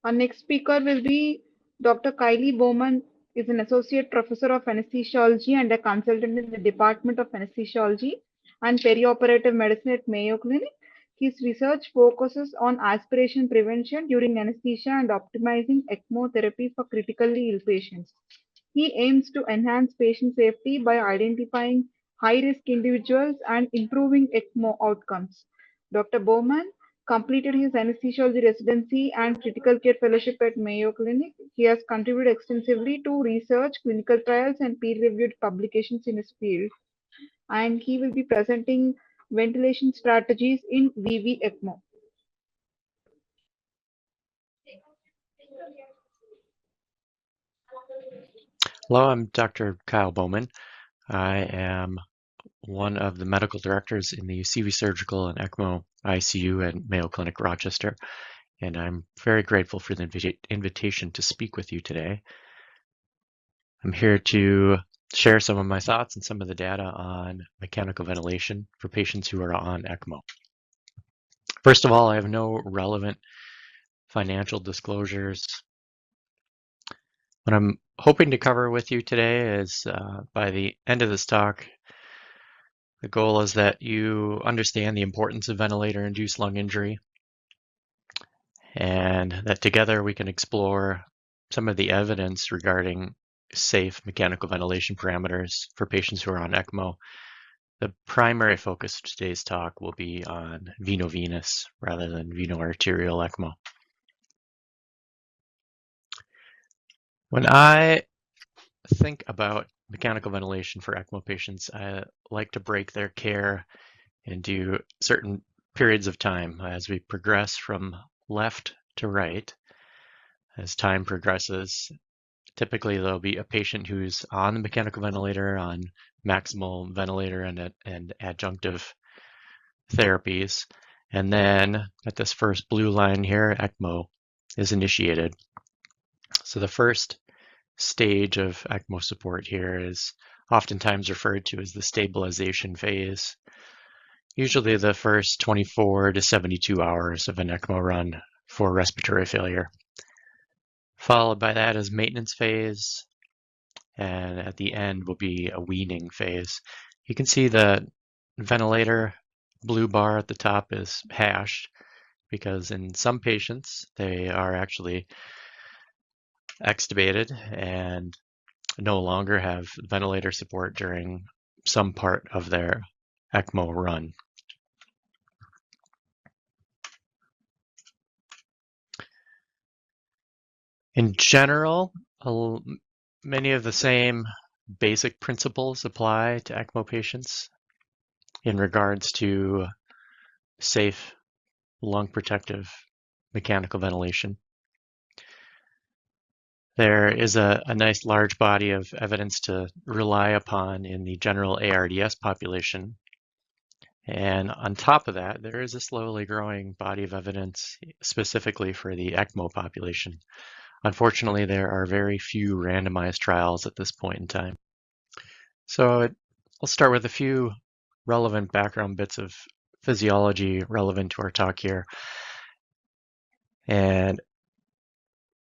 Our next speaker will be Dr. Kylie Bohman is an associate professor of anesthesiology and a consultant in the Department of Anesthesiology and Perioperative Medicine at Mayo Clinic. His research focuses on aspiration prevention during anesthesia and optimizing ECMO therapy for critically ill patients. He aims to enhance patient safety by identifying high-risk individuals and improving ECMO outcomes. Dr. Bowman completed his anesthesiology residency and critical care fellowship at Mayo Clinic. He has contributed extensively to research, clinical trials, and peer-reviewed publications in his field. And he will be presenting ventilation strategies in VV ECMO. Hello, I'm Dr. Kyle Bohman. I am one of the medical directors in the CV Surgical and ECMO ICU at Mayo Clinic Rochester, and I'm very grateful for the invitation to speak with you today. I'm here to share some of my thoughts and some of the data on mechanical ventilation for patients who are on ECMO. First of all, I have no relevant financial disclosures. What I'm hoping to cover with you today is by the end of this talk, the goal is that you understand the importance of ventilator-induced lung injury, and that together we can explore some of the evidence regarding safe mechanical ventilation parameters for patients who are on ECMO. The primary focus of today's talk will be on veno-venous rather than veno-arterial ECMO. When I think about mechanical ventilation for ECMO patients, I like to break their care into certain periods of time as we progress from left to right. As time progresses, typically there'll be a patient who's on the mechanical ventilator, on maximal ventilator and adjunctive therapies. And then at this first blue line here, ECMO is initiated. So the first stage of ECMO support here is oftentimes referred to as the stabilization phase. Usually the first 24 to 72 hours of an ECMO run for respiratory failure. Followed by that is maintenance phase, and at the end will be a weaning phase. You can see the ventilator blue bar at the top is hashed because in some patients they are actually extubated and no longer have ventilator support during some part of their ECMO run. In general, many of the same basic principles apply to ECMO patients in regards to safe lung protective mechanical ventilation. There is a nice large body of evidence to rely upon in the general ARDS population. And on top of that, there is a slowly growing body of evidence specifically for the ECMO population. Unfortunately, there are very few randomized trials at this point in time. So I'll start with a few relevant background bits of physiology relevant to our talk here. And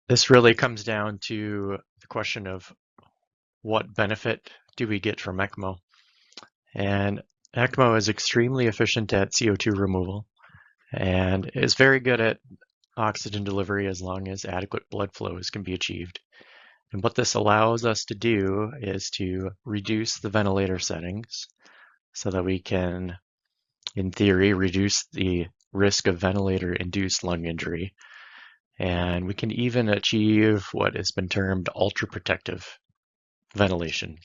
this really comes down to the question of what benefit do we get from ECMO? And ECMO is extremely efficient at CO2 removal and is very good at oxygen delivery as long as adequate blood flows can be achieved. And what this allows us to do is to reduce the ventilator settings so that we can, in theory, reduce the risk of ventilator-induced lung injury. And we can even achieve what has been termed ultra-protective ventilation.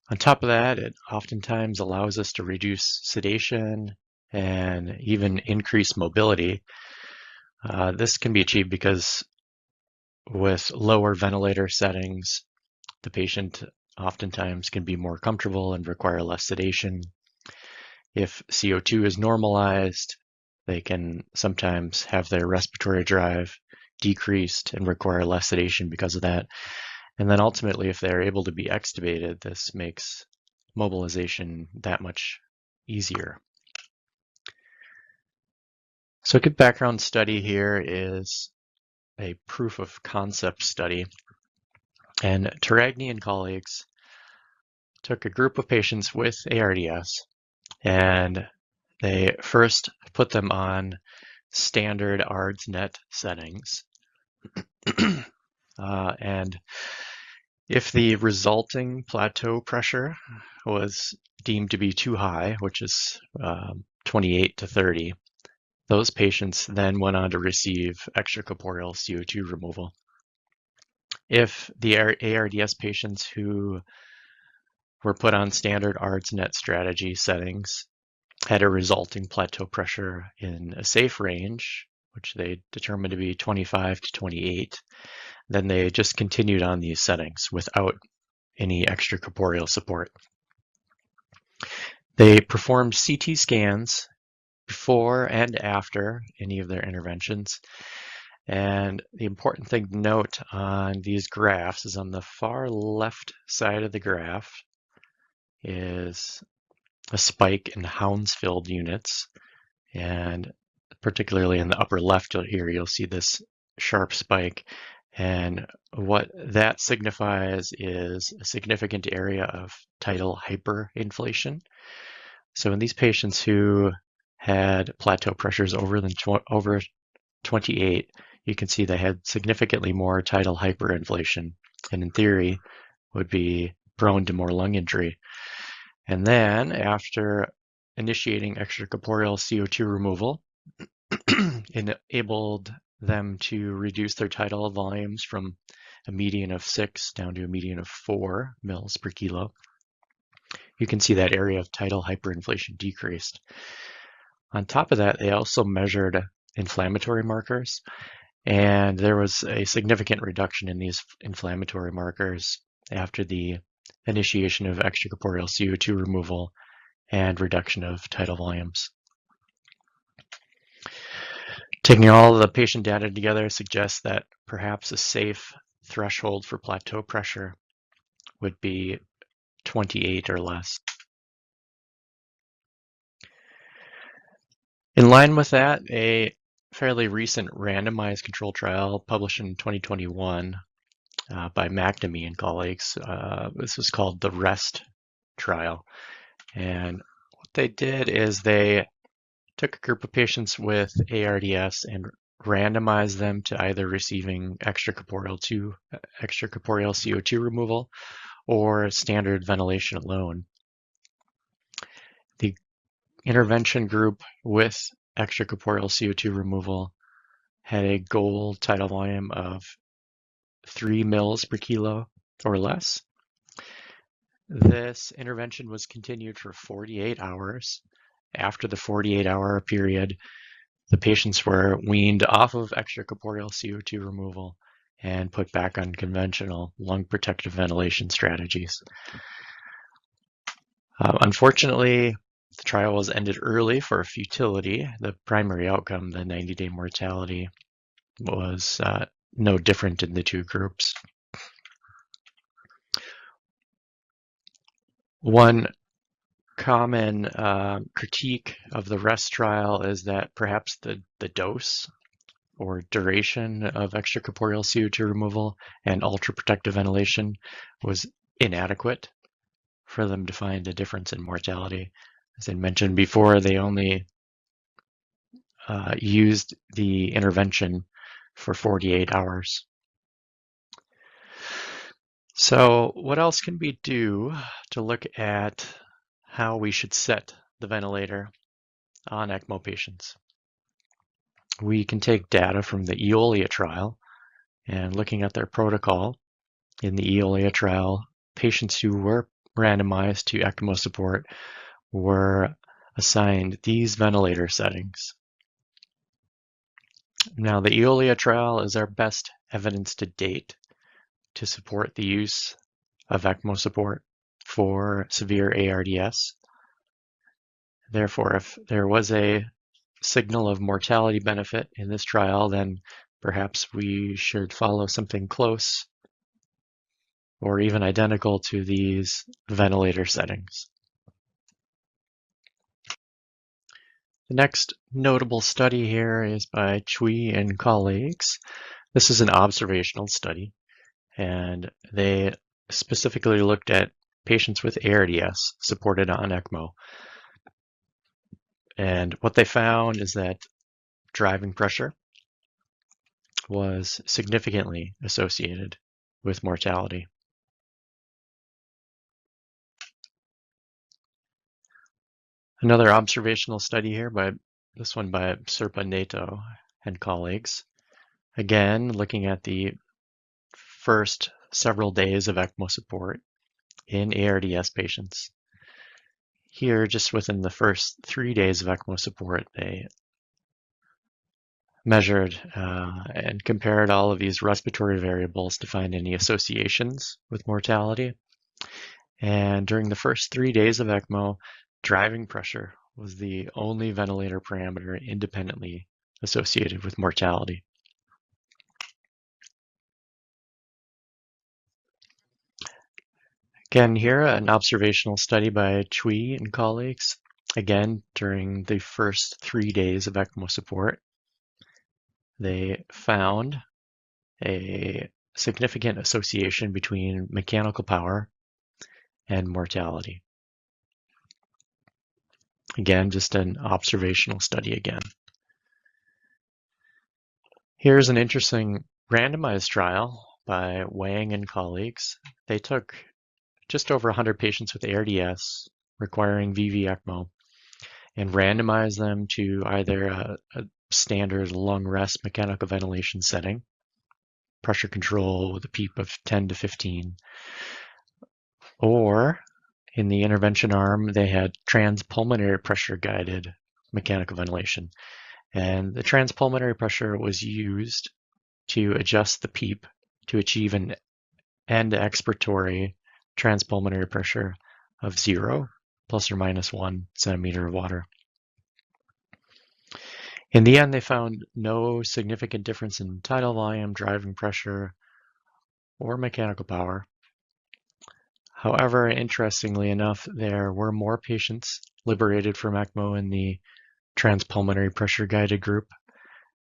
On top of that, it oftentimes allows us to reduce sedation and even increase mobility. This can be achieved because with lower ventilator settings, the patient oftentimes can be more comfortable and require less sedation. If CO2 is normalized, they can sometimes have their respiratory drive decreased and require less sedation because of that. And then ultimately, if they're able to be extubated, this makes mobilization that much easier. So a good background study here is a proof of concept study. And Taragni and colleagues took a group of patients with ARDS and they first put them on standard ARDS-net settings. And if the resulting plateau pressure was deemed to be too high, which is 28 to 30, those patients then went on to receive extracorporeal CO2 removal. If the ARDS patients who were put on standard ARDS-net strategy settings had a resulting plateau pressure in a safe range, which they determined to be 25 to 28, then they just continued on these settings without any extracorporeal support. They performed CT scans before and after any of their interventions. And the important thing to note on these graphs is on the far left side of the graph is a spike in Hounsfield units. And particularly in the upper left here, you'll see this sharp spike. And what that signifies is a significant area of tidal hyperinflation. So in these patients who had plateau pressures over 28, you can see they had significantly more tidal hyperinflation, and in theory would be prone to more lung injury. And then after initiating extracorporeal CO2 removal, enabled them to reduce their tidal volumes from a median of 6 down to a median of 4 mils per kilo. You can see that area of tidal hyperinflation decreased. On top of that, they also measured inflammatory markers, and there was a significant reduction in these inflammatory markers after the initiation of extracorporeal CO2 removal and reduction of tidal volumes. Taking all the patient data together suggests that perhaps a safe threshold for plateau pressure would be 28 or less. In line with that, a fairly recent randomized control trial published in 2021 by McNamee and colleagues. This was called the REST trial. And what they did is they took a group of patients with ARDS and randomized them to either receiving extracorporeal CO2 removal or standard ventilation alone. The intervention group with extracorporeal CO2 removal had a goal tidal volume of 3 mils per kilo or less. This intervention was continued for 48 hours. After the 48-hour period, the patients were weaned off of extracorporeal CO2 removal and put back on conventional lung protective ventilation strategies. Unfortunately, the trial was ended early for futility. The primary outcome, the 90-day mortality, was no different in the two groups. One common critique of the REST trial is that perhaps the dose or duration of extracorporeal CO2 removal and ultraprotective ventilation was inadequate for them to find a difference in mortality. As I mentioned before, they only used the intervention for 48 hours. So what else can we do to look at how we should set the ventilator on ECMO patients? We can take data from the EOLIA trial, and looking at their protocol in the EOLIA trial, patients who were randomized to ECMO support were assigned these ventilator settings. Now, the EOLIA trial is our best evidence to date to support the use of ECMO support for severe ARDS. Therefore, if there was a signal of mortality benefit in this trial, then perhaps we should follow something close or even identical to these ventilator settings. The next notable study here is by Chui and colleagues. This is an observational study, and they specifically looked at patients with ARDS supported on ECMO. And what they found is that driving pressure was significantly associated with mortality. Another observational study here, this one by Serpa Neto and colleagues. Again, looking at the first several days of ECMO support in ARDS patients. Here, just within the first 3 days of ECMO support, they measured and compared all of these respiratory variables to find any associations with mortality. And during the first 3 days of ECMO, driving pressure was the only ventilator parameter independently associated with mortality. Again, here, an observational study by Chui and colleagues, again, during the first 3 days of ECMO support. They found a significant association between mechanical power and mortality. Again, just an observational study again. Here's an interesting randomized trial by Wang and colleagues. They took just over 100 patients with ARDS requiring VV ECMO and randomized them to either a standard lung rest mechanical ventilation setting, pressure control with a PEEP of 10 to 15, or in the intervention arm, they had transpulmonary pressure guided mechanical ventilation. And the transpulmonary pressure was used to adjust the PEEP to achieve an end expiratory transpulmonary pressure of 0 plus or minus 1 centimeter of water. In the end, they found no significant difference in tidal volume, driving pressure, or mechanical power. However, interestingly enough, there were more patients liberated from ECMO in the transpulmonary pressure guided group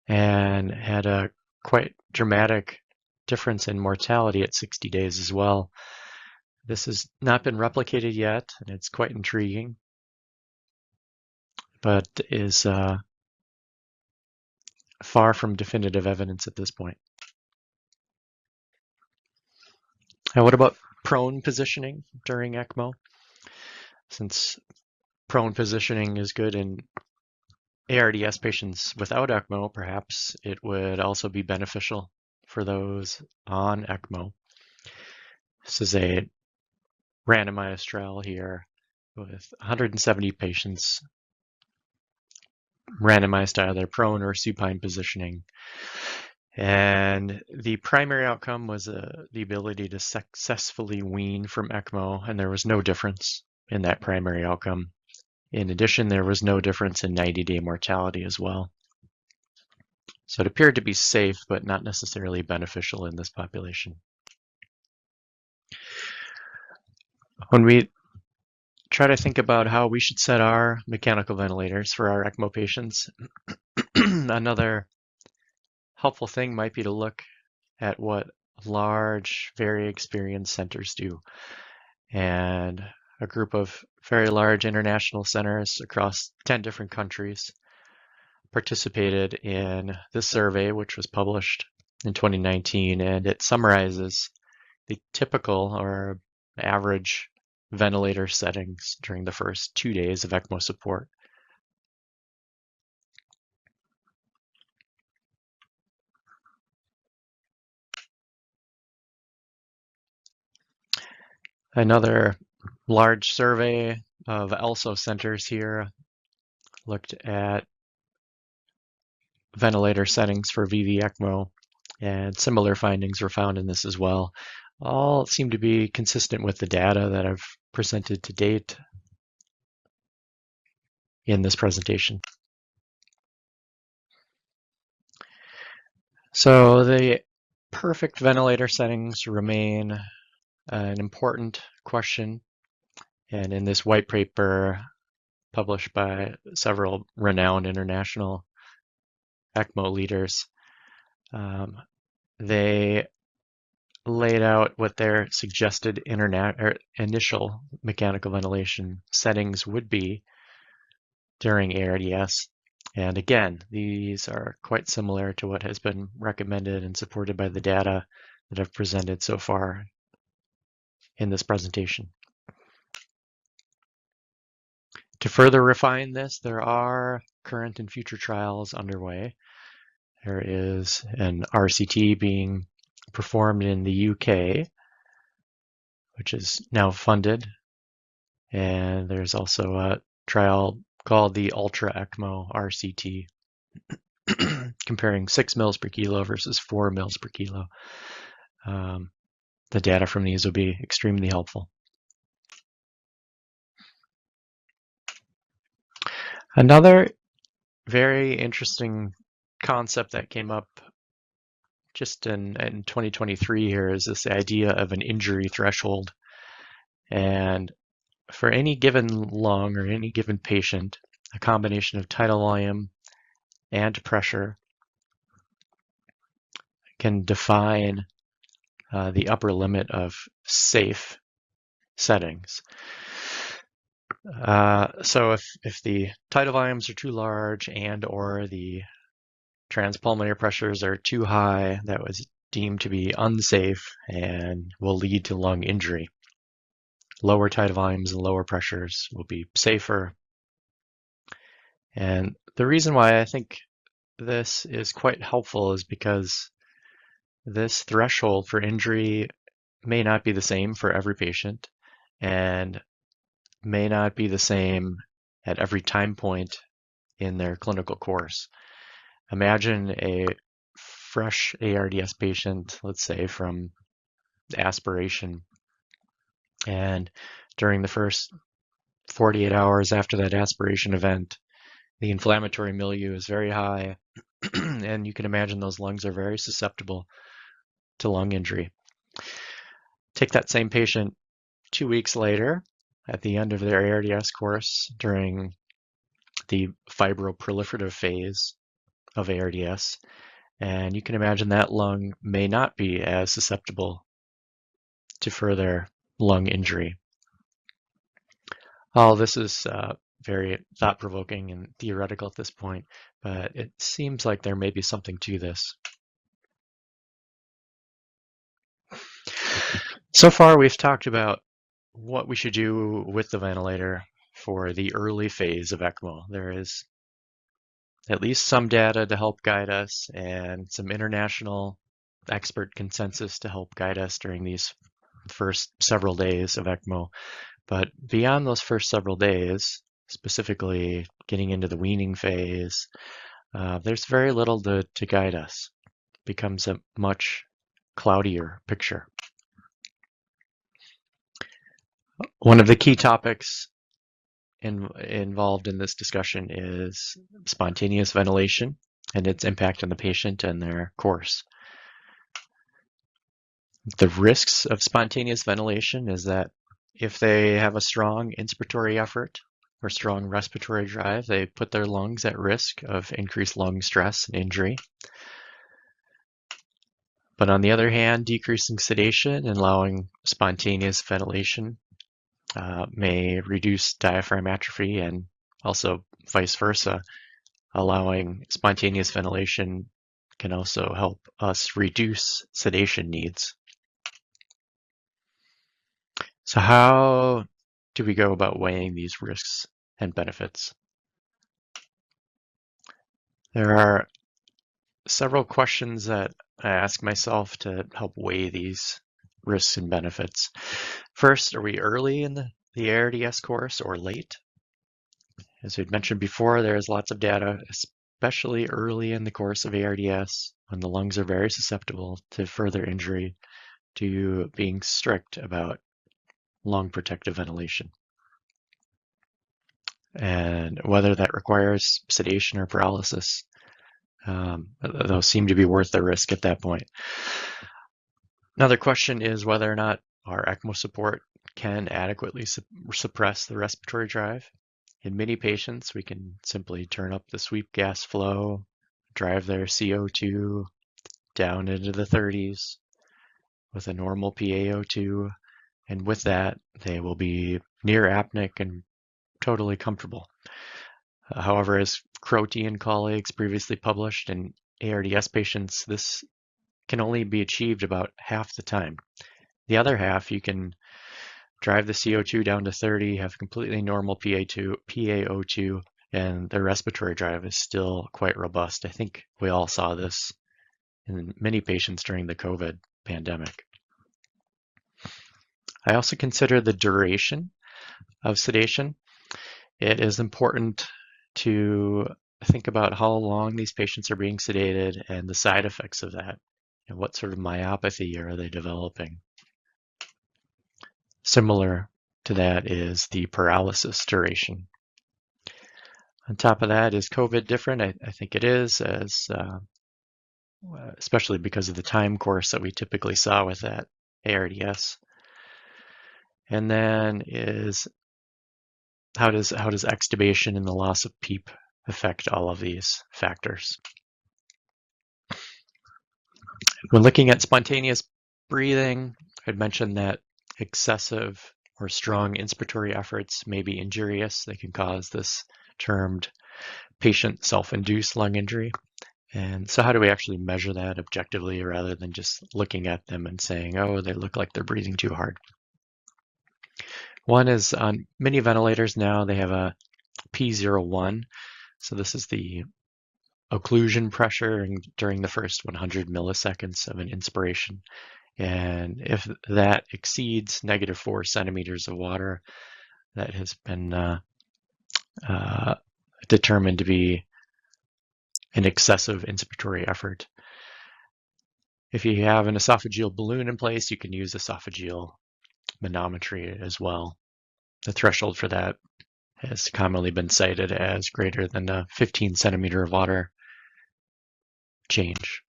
and had a quite dramatic difference in mortality at 60 days as well. This has not been replicated yet, and it's quite intriguing, but is far from definitive evidence at this point. And what about prone positioning during ECMO? Since prone positioning is good in ARDS patients without ECMO, perhaps it would also be beneficial for those on ECMO. This is a randomized trial here with 170 patients randomized to either prone or supine positioning. And the primary outcome was the ability to successfully wean from ECMO, and there was no difference in that primary outcome. In addition, there was no difference in 90-day mortality as well. So it appeared to be safe, but not necessarily beneficial in this population. When we try to think about how we should set our mechanical ventilators for our ECMO patients, another helpful thing might be to look at what large, very experienced centers do. And a group of very large international centers across 10 different countries participated in this survey, which was published in 2019, and it summarizes the typical or average ventilator settings during the first 2 days of ECMO support. Another large survey of ELSO centers here looked at ventilator settings for VV ECMO, and similar findings were found in this as well. All seem to be consistent with the data that I've presented to date in this presentation. So the perfect ventilator settings remain an important question. And in this white paper, published by several renowned international ECMO leaders. They laid out what their suggested initial mechanical ventilation settings would be during ARDS. And again, these are quite similar to what has been recommended and supported by the data that I've presented so far in this presentation. To further refine this, there are current and future trials underway. There is an RCT being performed in the UK, which is now funded. And there's also a trial called the Ultra ECMO RCT, comparing 6 mils per kilo versus 4 mils per kilo. The data from these will be extremely helpful. Another very interesting concept that came up just in 2023 here is this idea of an injury threshold. And for any given lung or any given patient, a combination of tidal volume and pressure can define the upper limit of safe settings. So if the tidal volumes are too large and or the transpulmonary pressures are too high, that was deemed to be unsafe and will lead to lung injury. Lower tidal volumes and lower pressures will be safer. And the reason why I think this is quite helpful is because this threshold for injury may not be the same for every patient and may not be the same at every time point in their clinical course. Imagine a fresh ARDS patient, let's say from aspiration, and during the first 48 hours after that aspiration event, the inflammatory milieu is very high, and you can imagine those lungs are very susceptible to lung injury. Take that same patient 2 weeks later, at the end of their ARDS course, during the fibroproliferative phase of ARDS, and you can imagine that lung may not be as susceptible to further lung injury. All this is very thought-provoking and theoretical at this point, but it seems like there may be something to this. So far, we've talked about what we should do with the ventilator for the early phase of ECMO. There is at least some data to help guide us and some international expert consensus to help guide us during these first several days of ECMO. But beyond those first several days, specifically getting into the weaning phase, there's very little to guide us. It becomes a much cloudier picture. One of the key topics involved in this discussion is spontaneous ventilation and its impact on the patient and their course. The risks of spontaneous ventilation is that if they have a strong inspiratory effort or strong respiratory drive, they put their lungs at risk of increased lung stress and injury. But on the other hand, decreasing sedation and allowing spontaneous ventilation may reduce diaphragm atrophy, and also vice versa. Allowing spontaneous ventilation can also help us reduce sedation needs. So how do we go about weighing these risks and benefits? There are several questions that I ask myself to help weigh these risks and benefits. First, are we early in the ARDS course or late? As we'd mentioned before, there's lots of data, especially early in the course of ARDS, when the lungs are very susceptible to further injury, to being strict about lung protective ventilation. And whether that requires sedation or paralysis, those seem to be worth the risk at that point. Another question is whether or not our ECMO support can adequately suppress the respiratory drive. In many patients, we can simply turn up the sweep gas flow, drive their CO2 down into the 30s with a normal PaO2, and with that, they will be near apneic and totally comfortable. However, as Croce and colleagues previously published in ARDS patients, this can only be achieved about half the time. The other half, you can drive the CO2 down to 30, have completely normal PaO2, and the respiratory drive is still quite robust. I think we all saw this in many patients during the COVID pandemic. I also consider the duration of sedation. It is important to think about how long these patients are being sedated and the side effects of that, and what sort of myopathy are they developing. Similar to that is the paralysis duration. On top of that, is COVID different? I think it is, as especially because of the time course that we typically saw with that ARDS. And then is how does extubation and the loss of PEEP affect all of these factors? When looking at spontaneous breathing, I'd mentioned that excessive or strong inspiratory efforts may be injurious. They can cause this termed patient self-induced lung injury. And so how do we actually measure that objectively rather than just looking at them and saying, oh, they look like they're breathing too hard? One is on many ventilators now, they have a P01. So this is the occlusion pressure during the first 100 milliseconds of an inspiration. And if that exceeds -4 centimeters of water, that has been determined to be an excessive inspiratory effort. If you have an esophageal balloon in place, you can use esophageal manometry as well. The threshold for that has commonly been cited as greater than a 15 centimeter of water change.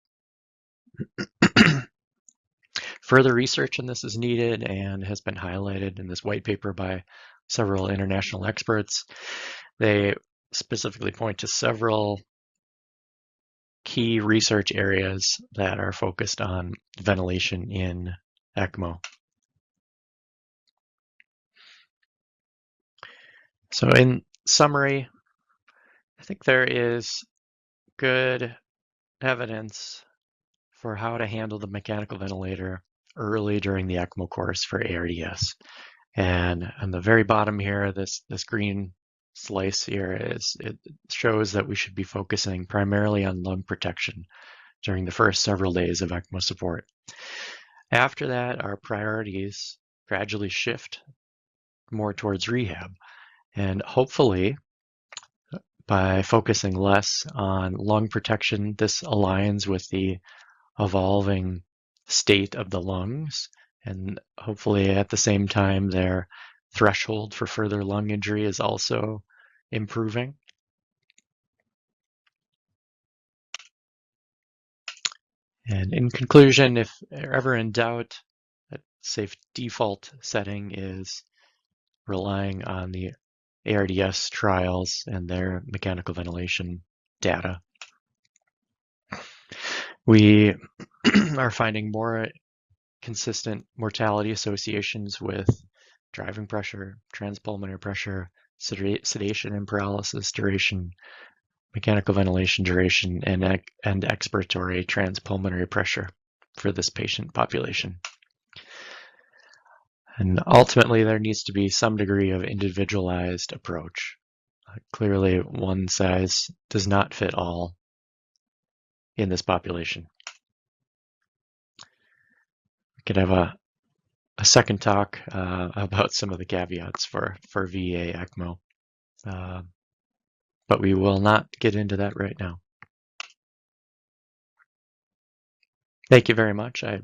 Further research on this is needed and has been highlighted in this white paper by several international experts. They specifically point to several key research areas that are focused on ventilation in ECMO. So in summary, I think there is good evidence for how to handle the mechanical ventilator early during the ECMO course for ARDS. And on the very bottom here, this green slice here it shows that we should be focusing primarily on lung protection during the first several days of ECMO support. After that, our priorities gradually shift more towards rehab. And hopefully, by focusing less on lung protection, this aligns with the evolving state of the lungs, and hopefully at the same time their threshold for further lung injury is also improving. And in conclusion, if you're ever in doubt, a safe default setting is relying on the ARDS trials and their mechanical ventilation data. We are finding more consistent mortality associations with driving pressure, transpulmonary pressure, sedation and paralysis duration, mechanical ventilation duration, and expiratory transpulmonary pressure for this patient population. And ultimately, there needs to be some degree of individualized approach. Clearly, one size does not fit all in this population. We could have a second talk about some of the caveats for VA ECMO, but we will not get into that right now. Thank you very much. I